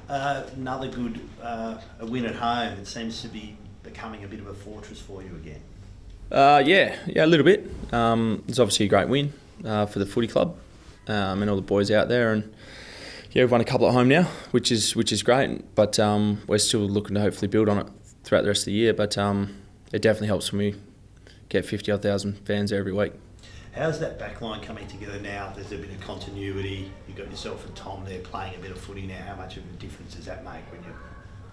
Another good a win at home. It seems to be becoming a bit of a fortress for you again. Yeah, a little bit. It's obviously a great win for the footy club and all the boys out there, and yeah, we've won a couple at home now, which is great. But we're still looking to hopefully build on it throughout the rest of the year. But it definitely helps when we get 50,000 fans there every week. How's that backline coming together now? There's a bit of continuity. You've got yourself and Tom there playing a bit of footy now. How much of a difference does that make when you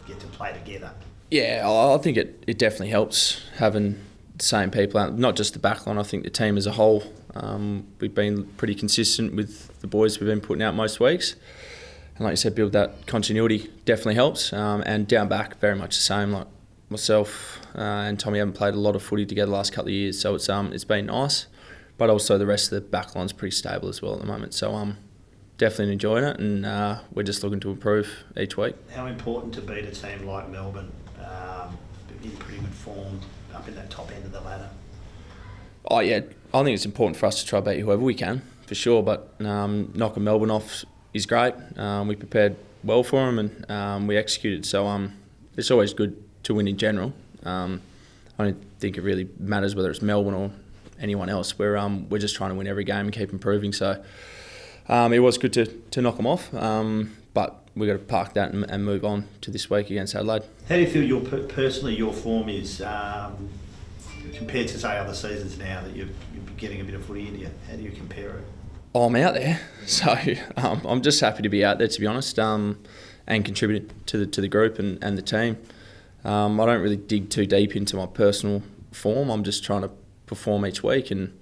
get to play together? Yeah, I think it definitely helps having the same people out, not just the backline. I think the team as a whole, we've been pretty consistent with the boys we've been putting out most weeks. And like you said, build that continuity definitely helps. And down back, very much the same. Like myself and Tommy haven't played a lot of footy together the last couple of years, so it's been nice. But also the rest of the backline's pretty stable as well at the moment. So definitely enjoying it, and we're just looking to improve each week. How important to beat a team like Melbourne, in pretty good form, up in that top end of the ladder? Oh yeah, I think it's important for us to try to beat whoever we can, for sure. But knocking Melbourne off is great. We prepared well for them, and we executed. So it's always good to win in general. I don't think it really matters whether it's Melbourne or anyone else. We're just trying to win every game and keep improving. So it was good to knock them off, but we've got to park that and move on to this week against Adelaide. How do you feel personally your form is compared to, say, other seasons now that you're getting a bit of footy in you? How do you compare it? Oh, I'm out there, so I'm just happy to be out there, to be honest, and contributing to the group and the team. I don't really dig too deep into my personal form. I'm just trying to perform each week and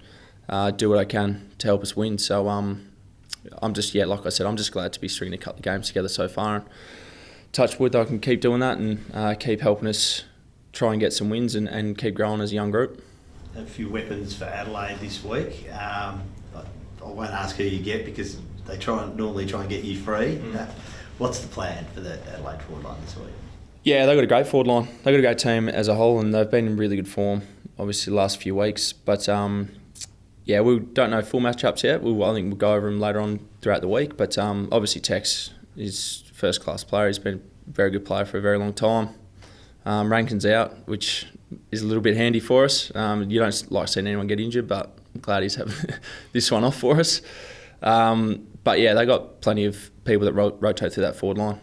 do what I can to help us win. So I'm just, like I said, I'm just glad to be stringing a couple of games together so far, and touch wood that I can keep doing that and keep helping us try and get some wins and keep growing as a young group. A few weapons for Adelaide this week. I won't ask who you get because they normally try and get you free. What's the plan for the Adelaide forward line this week? Yeah, they've got a great forward line. They've got a great team as a whole, and they've been in really good form, obviously, the last few weeks. But yeah, we don't know full matchups yet. I think we'll go over them later on throughout the week. But obviously, Tex is first-class player. He's been a very good player for a very long time. Rankin's out, which is a little bit handy for us. You don't like seeing anyone get injured, but I'm glad he's having this one off for us. But yeah, they got plenty of people that rotate through that forward line.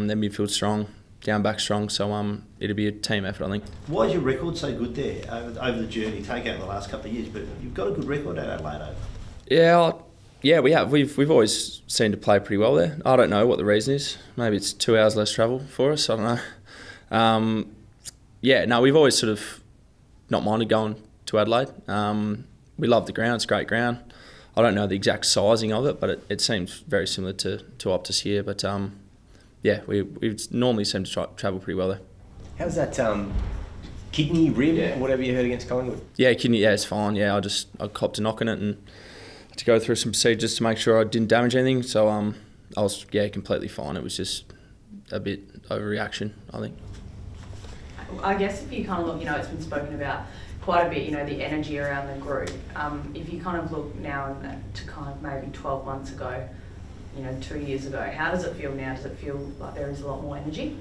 Their midfield's strong, down back strong, so it'll be a team effort, I think. Why is your record so good there over the journey? Take out the last couple of years, but you've got a good record at Adelaide. Yeah, we have. We've always seemed to play pretty well there. I don't know what the reason is. Maybe it's 2 hours less travel for us. I don't know. We've always sort of not minded going to Adelaide. We love the ground. It's a great ground. I don't know the exact sizing of it, but it seems very similar to Optus here. But yeah, we normally seem to travel pretty well there. How's that kidney, rib, whatever you heard against Collingwood? Yeah, kidney, it's fine. Yeah, I copped to knocking it and had to go through some procedures to make sure I didn't damage anything. So I was completely fine. It was just a bit overreaction, I think. I guess if you kind of look, it's been spoken about quite a bit, the energy around the group. If you kind of look now to kind of maybe 12 months ago, 2 years ago, how does it feel now? Does it feel like there is a lot more energy?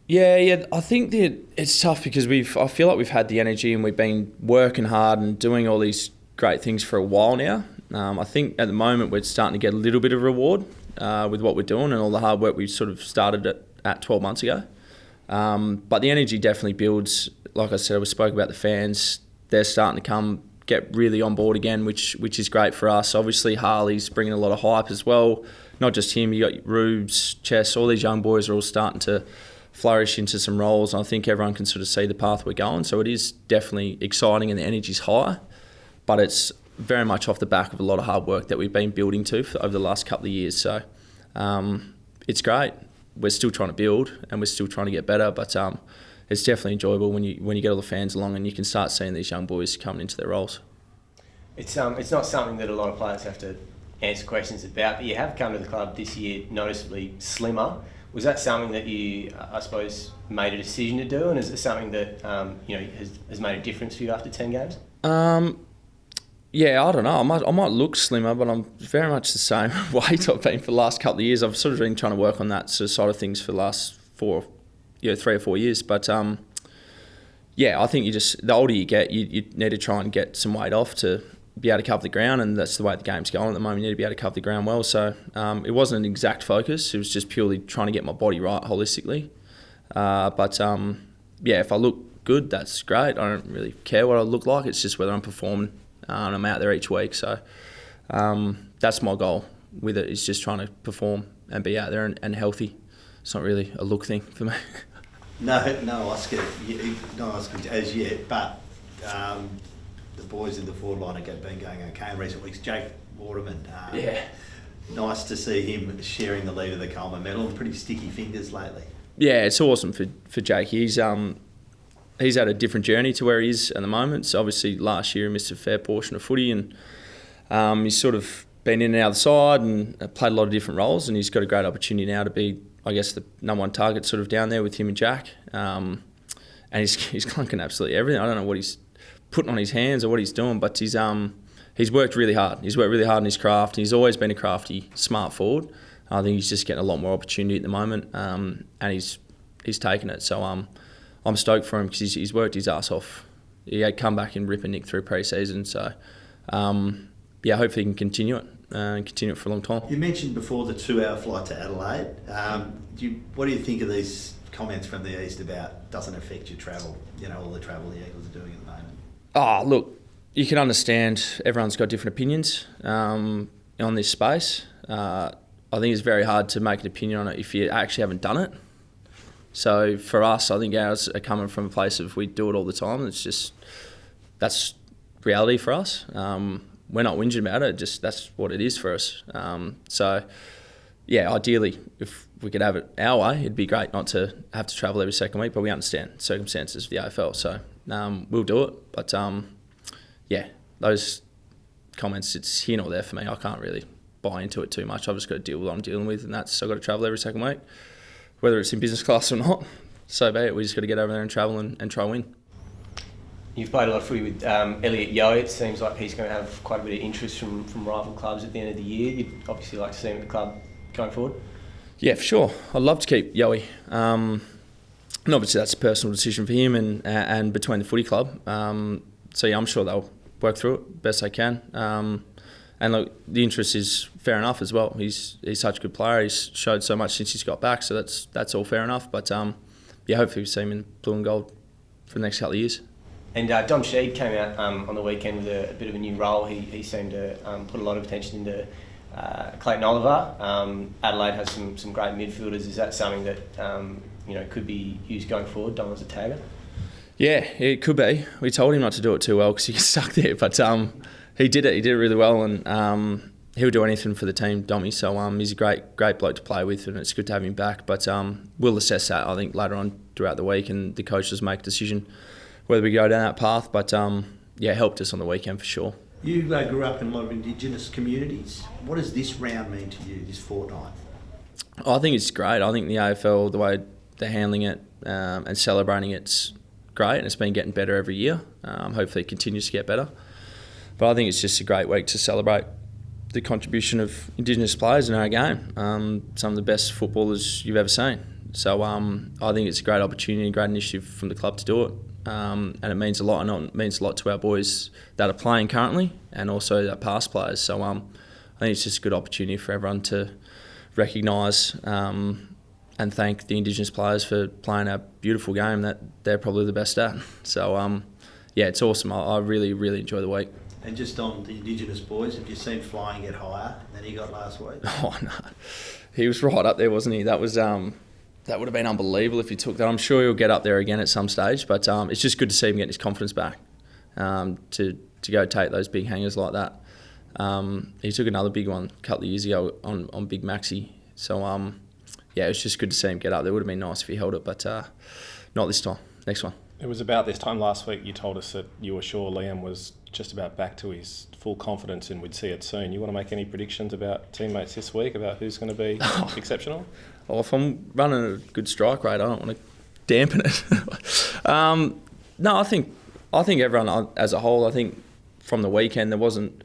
Yeah, I think that it's tough because I feel like we've had the energy and we've been working hard and doing all these great things for a while now. I think at the moment we're starting to get a little bit of reward with what we're doing and all the hard work we sort of started at 12 months ago. But the energy definitely builds. Like I said, we spoke about the fans. They're starting to get really on board again, which is great for us. Obviously, Harley's bringing a lot of hype as well. Not just him, you got Rubes, Chess, all these young boys are all starting to flourish into some roles. And I think everyone can sort of see the path we're going. So it is definitely exciting and the energy's high, but it's very much off the back of a lot of hard work that we've been building to over the last couple of years. So it's great. We're still trying to build and we're still trying to get better, but it's definitely enjoyable when you get all the fans along and you can start seeing these young boys coming into their roles. It's not something that a lot of players have to answer questions about, but you have come to the club this year noticeably slimmer. Was that something that you, I suppose, made a decision to do, and is it something that has made a difference for you after 10 games? Yeah, I don't know. I might look slimmer, but I'm very much the same weight I've been for the last couple of years. I've sort of been trying to work on that sort of side of things for the last 3 or 4 years. But yeah, I think the older you get, you need to try and get some weight off to be able to cover the ground, and that's the way the game's going at the moment. You need to be able to cover the ground well. So it wasn't an exact focus. It was just purely trying to get my body right holistically. But yeah, if I look good, that's great. I don't really care what I look like. It's just whether I'm performing. And I'm out there each week. So that's my goal with it, is just trying to perform and be out there and healthy. It's not really a look thing for me. No, Oscar as yet, but the boys in the forward line have been going okay in recent weeks. Jake Waterman, nice to see him sharing the lead of the Coleman medal, and pretty sticky fingers lately. Yeah, it's awesome for Jake. He's had a different journey to where he is at the moment. So obviously last year he missed a fair portion of footy, and he's sort of been in and out of the side and played a lot of different roles, and he's got a great opportunity now to be, I guess, the number one target sort of down there with him and Jack. And he's clunking absolutely everything. I don't know what he's putting on his hands or what he's doing, but he's worked really hard. He's worked really hard in his craft. He's always been a crafty, smart forward. I think he's just getting a lot more opportunity at the moment, and he's taken it. So I'm stoked for him because he's worked his ass off. He had come back and rip and nick through pre-season. So, yeah, hopefully he can continue it and continue it for a long time. You mentioned before the 2-hour flight to Adelaide. What do you think of these comments from the East about doesn't affect your travel, all the travel the Eagles are doing at the moment? Oh, look, you can understand everyone's got different opinions on this space. I think it's very hard to make an opinion on it if you actually haven't done it. So for us, I think ours are coming from a place of we do it all the time. That's reality for us. We're not whinging about it. That's what it is for us. So yeah, ideally, if we could have it our way, it'd be great not to have to travel every second week. But we understand circumstances of the AFL, so we'll do it. But yeah, those comments, it's here nor there for me. I can't really buy into it too much. I've just got to deal with what I'm dealing with, and that's I've got to travel every second week. Whether it's in business class or not, so be it. We just got to get over there and travel and try win. You've played a lot of footy with Elliot Yeo. It seems like he's going to have quite a bit of interest from rival clubs at the end of the year. You'd obviously like to see him at the club going forward? Yeah, for sure. I'd love to keep Yoey. And obviously that's a personal decision for him and between the footy club. So yeah, I'm sure they'll work through it best they can. And look, the interest is fair enough as well. He's such a good player. He's showed so much since he's got back, so that's all fair enough. But yeah, hopefully we see him in blue and gold for the next couple of years. And Dom Sheed came out on the weekend with a bit of a new role. He seemed to put a lot of attention into Clayton Oliver. Adelaide has some great midfielders. Is that something that could be used going forward, Dom as a tagger? Yeah, it could be. We told him not to do it too well because he gets stuck there, but he did it. He did it really well, and he'll do anything for the team, Dommy. So he's a great bloke to play with, and it's good to have him back. But we'll assess that, I think, later on throughout the week, and the coaches make a decision whether we go down that path. But yeah, it helped us on the weekend for sure. You grew up in a lot of Indigenous communities. What does this round mean to you, this fortnight? I think it's great. I think the AFL, the way they're handling it and celebrating it's great, and it's been getting better every year. Hopefully it continues to get better. But I think it's just a great week to celebrate the contribution of Indigenous players in our game. Some of the best footballers you've ever seen. So I think it's a great opportunity, a great initiative from the club to do it. And it means a lot. I know it means a lot to our boys that are playing currently and also our past players. So I think it's just a good opportunity for everyone to recognise and thank the Indigenous players for playing our beautiful game that they're probably the best at. So yeah, it's awesome. I really, really enjoy the week. And just on the Indigenous boys, have you seen Flying get higher than he got last week? Oh no, he was right up there, wasn't he? That was that would have been unbelievable if he took that. I'm sure he'll get up there again at some stage, but it's just good to see him getting his confidence back to go take those big hangers like that. He took another big one a couple of years ago on Big Maxi. So yeah, it was just good to see him get up there. It would have been nice if he held it, but not this time. Next one. It was about this time last week you told us that you were sure Liam was just about back to his full confidence and we'd see it soon. You want to make any predictions about teammates this week, about who's going to be exceptional? Well, if I'm running a good strike rate, I don't want to dampen it. No, I think everyone as a whole, I think from the weekend. There wasn't.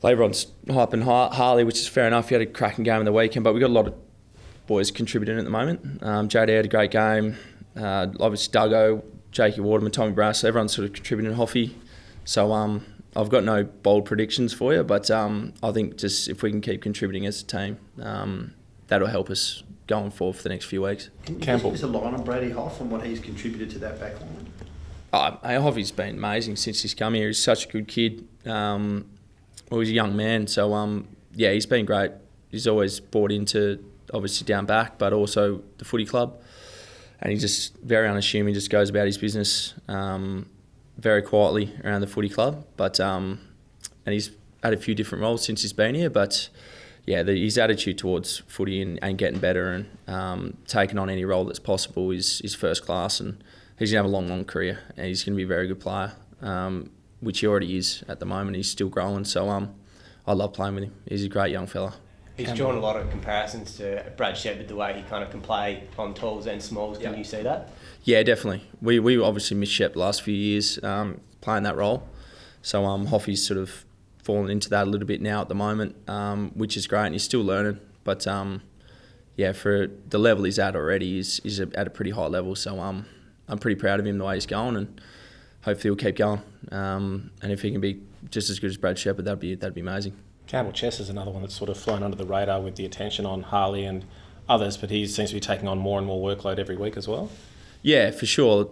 Everyone's hyping Harley, which is fair enough. He had a cracking game in the weekend, but we got a lot of boys contributing at the moment. JD had a great game. Obviously Duggo, Jakey Waterman, Tommy Brass, everyone's sort of contributing. Hoffy. So I've got no bold predictions for you, but I think just if we can keep contributing as a team, that'll help us going forward for the next few weeks. Can you just give us a line on Brady Hoff and what he's contributed to that backline? Hoffy's been amazing since he's come here. He's such a good kid. He's a young man, so he's been great. He's always bought into obviously down back, but also the footy club, and he's just very unassuming. Just goes about his business very quietly around the footy club. But and he's had a few different roles since he's been here. But yeah, his attitude towards footy and getting better and taking on any role that's possible is first class, and he's gonna have a long career, and he's gonna be a very good player. Which he already is at the moment. He's still growing, so I love playing with him. He's a great young fella. He's drawn a lot of comparisons to Brad Shepherd, the way he kind of can play on talls and smalls. Can you see that? Yeah, definitely. We obviously missed Shep the last few years playing that role, so Hoffy's sort of fallen into that a little bit now at the moment, which is great, and he's still learning. But for the level he's at already, he's at a pretty high level. So I'm pretty proud of him the way he's going, and hopefully he'll keep going. And if he can be just as good as Brad Shepherd, that'd be amazing. Campbell Chess is another one that's sort of flown under the radar with the attention on Harley and others, but he seems to be taking on more and more workload every week as well. Yeah, for sure.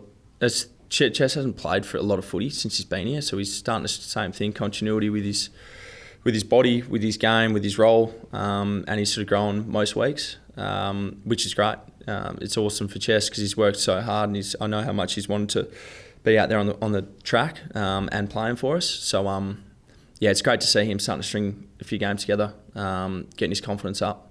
Chess hasn't played for a lot of footy since he's been here, so he's starting the same thing, continuity with his body, with his game, with his role, and he's sort of growing most weeks, which is great. It's awesome for Chess because he's worked so hard, and I know how much he's wanted to be out there on the track and playing for us. So it's great to see him starting to string a few games together, getting his confidence up.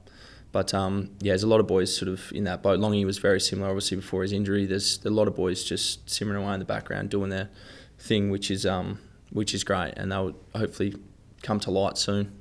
But there's a lot of boys sort of in that boat. Longy was very similar, obviously, before his injury. There's a lot of boys just simmering away in the background doing their thing, which is great, and they'll hopefully come to light soon.